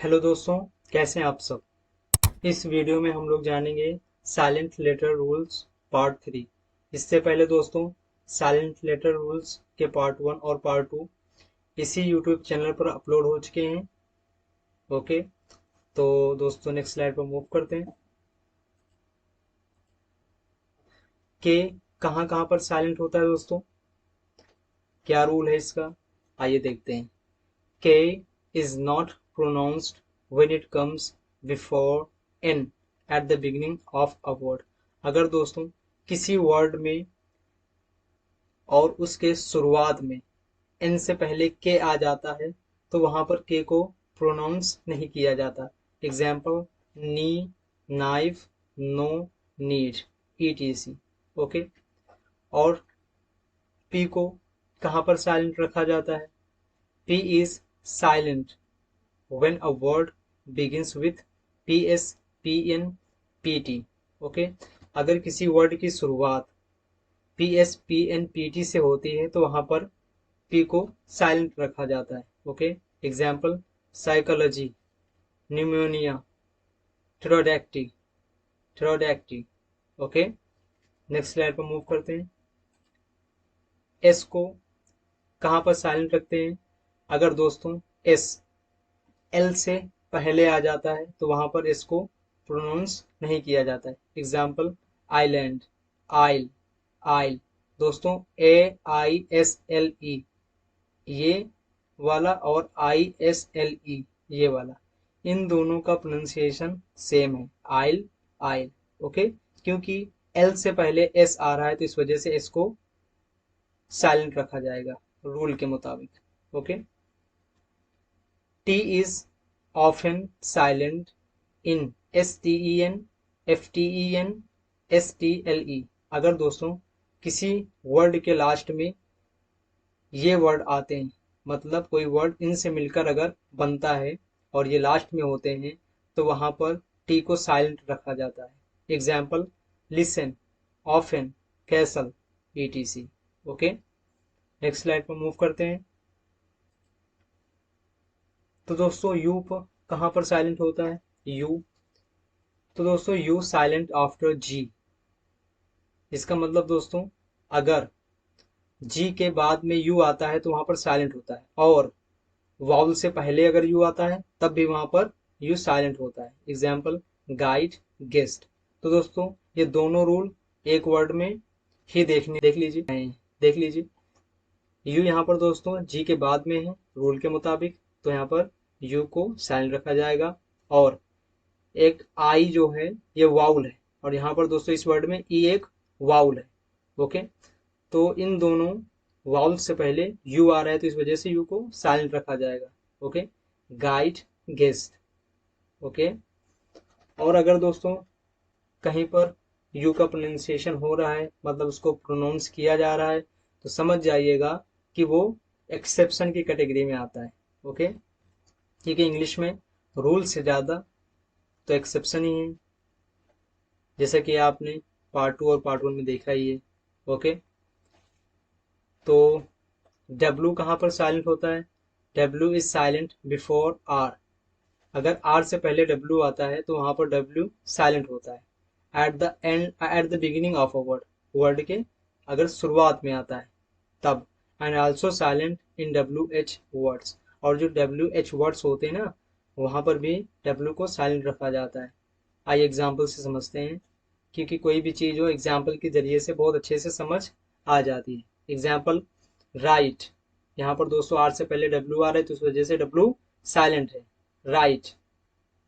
Hello दोस्तों, कैसे हैं आप सब। इस वीडियो में हम लोग जानेंगे साइलेंट लेटर रूल्स पार्ट 3। इससे पहले दोस्तों साइलेंट लेटर रूल्स के पार्ट 1 और पार्ट 2 इसी यूट्यूब चैनल पर अपलोड हो चुके हैं। ओके, तो दोस्तों नेक्स्ट स्लाइड पर मूव करते हैं। के कहाँ कहाँ पर साइलेंट होता है दोस्तों, क्या रूल है इसका, आइए देखते हैं। K is not pronounced when it comes before N at the beginning of a word। अगर दोस्तों किसी वर्ड में और उसके शुरुआत में N से पहले K आ जाता है तो वहां पर K को प्रोनाउंस नहीं किया जाता। Example knee, knife, know, need, etc। Okay, और P को कहाँ पर साइलेंट रखा जाता है। P is silent when a word begins with ps, pn, pt। Okay, अगर किसी वर्ड की शुरुआत ps, pn, pt से होती है तो वहां पर p को साइलेंट रखा जाता है। Okay, example psychology, pneumonia, pterodactyl, pterodactyl. Okay, next slide पर मूव करते हैं। s को कहां पर साइलेंट रखते हैं। अगर दोस्तों s एल से पहले आ जाता है तो वहां पर इसको प्रोनाउंस नहीं किया जाता है। एग्जाम्पल आइलैंड, आइल, आइल। दोस्तों AISLE ये वाला और ISLE ये वाला, इन दोनों का प्रोनाउंसिएशन सेम है, आइल, आइल। ओके, क्योंकि एल से पहले एस आ रहा है तो इस वजह से इसको साइलेंट रखा जाएगा रूल के मुताबिक। Okay, T is often silent in STEN, FTEN, STLE। अगर दोस्तों किसी वर्ड के लास्ट में ये वर्ड आते हैं, मतलब कोई वर्ड इनसे मिलकर अगर बनता है और ये लास्ट में होते हैं तो वहां पर टी को साइलेंट रखा जाता है। Example listen, often, castle, etc। Okay, next slide पर मूव करते हैं। तो दोस्तों यू पर कहां पर साइलेंट होता है, यू। तो दोस्तों यू साइलेंट आफ्टर जी। इसका मतलब दोस्तों अगर जी के बाद में यू आता है तो वहां पर साइलेंट होता है, और वाउल से पहले अगर यू आता है तब भी वहां पर यू साइलेंट होता है। Example guide, guest. तो दोस्तों ये दोनों रूल एक वर्ड में ही देख लीजिए, देख लीजिए। यू यहाँ पर दोस्तों जी के बाद में है रूल के मुताबिक, तो यहाँ पर यू को साइलेंट रखा जाएगा। और एक आई जो है ये वाउल है, और यहाँ पर दोस्तों इस वर्ड में ई एक वाउल है। ओके, तो इन दोनों वाउल से पहले यू आ रहा है तो इस वजह से यू को साइलेंट रखा जाएगा। Okay, guide, guest. ओके, और अगर दोस्तों कहीं पर यू का प्रोनाउंसिएशन हो रहा है, मतलब उसको प्रोनाउंस किया जा रहा है, तो समझ जाइएगा कि वो एक्सेप्शन की कैटेगरी में आता है। ओके, क्योंकि इंग्लिश में रूल से ज्यादा तो एक्सेप्शन ही है, जैसा कि आपने पार्ट 2 और पार्ट 1 में देखा ही है। ओके, तो डब्ल्यू कहाँ पर साइलेंट होता है, W is silent before R. अगर आर से पहले डब्ल्यू आता है तो वहां पर डब्ल्यू साइलेंट होता है। At the end, at the beginning of a word, word के अगर शुरुआत में आता है तब। And also silent in WH words, और जो WH वर्ड्स होते हैं ना वहां पर भी डब्ल्यू को साइलेंट रखा जाता है। आइए एग्जाम्पल से समझते हैं, क्योंकि कोई भी चीज हो एग्जाम्पल के जरिए से बहुत अच्छे से समझ आ जाती है। एग्जाम्पल राइट, यहाँ पर दोस्तों आर से पहले डब्ल्यू आ रहा है तो उस वजह से डब्ल्यू साइलेंट है। Right,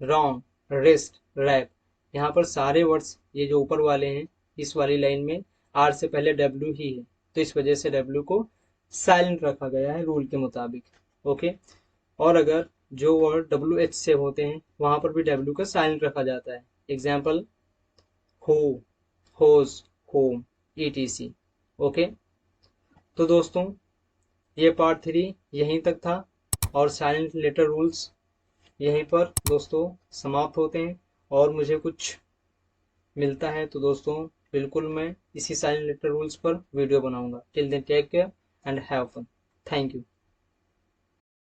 wrong, rest, rap. यहाँ पर सारे वर्ड्स ये जो ऊपर वाले हैं इस वाली लाइन में आर से पहले डब्ल्यू ही है तो इस वजह से डब्ल्यू को साइलेंट रखा गया है रूल के मुताबिक। ओके, और अगर जो वर्ड WH से होते हैं वहां पर भी डब्ल्यू को साइलेंट रखा जाता है। एग्जाम्पल हो, होज, होम, etc। ओके, तो दोस्तों ये पार्ट 3 यहीं तक था, और साइलेंट लेटर रूल्स यहीं पर दोस्तों समाप्त होते हैं। और मुझे कुछ मिलता है तो दोस्तों बिल्कुल मैं इसी साइलेंट लेटर रूल्स पर वीडियो बनाऊंगा। Till then take care and have fun. Thank you.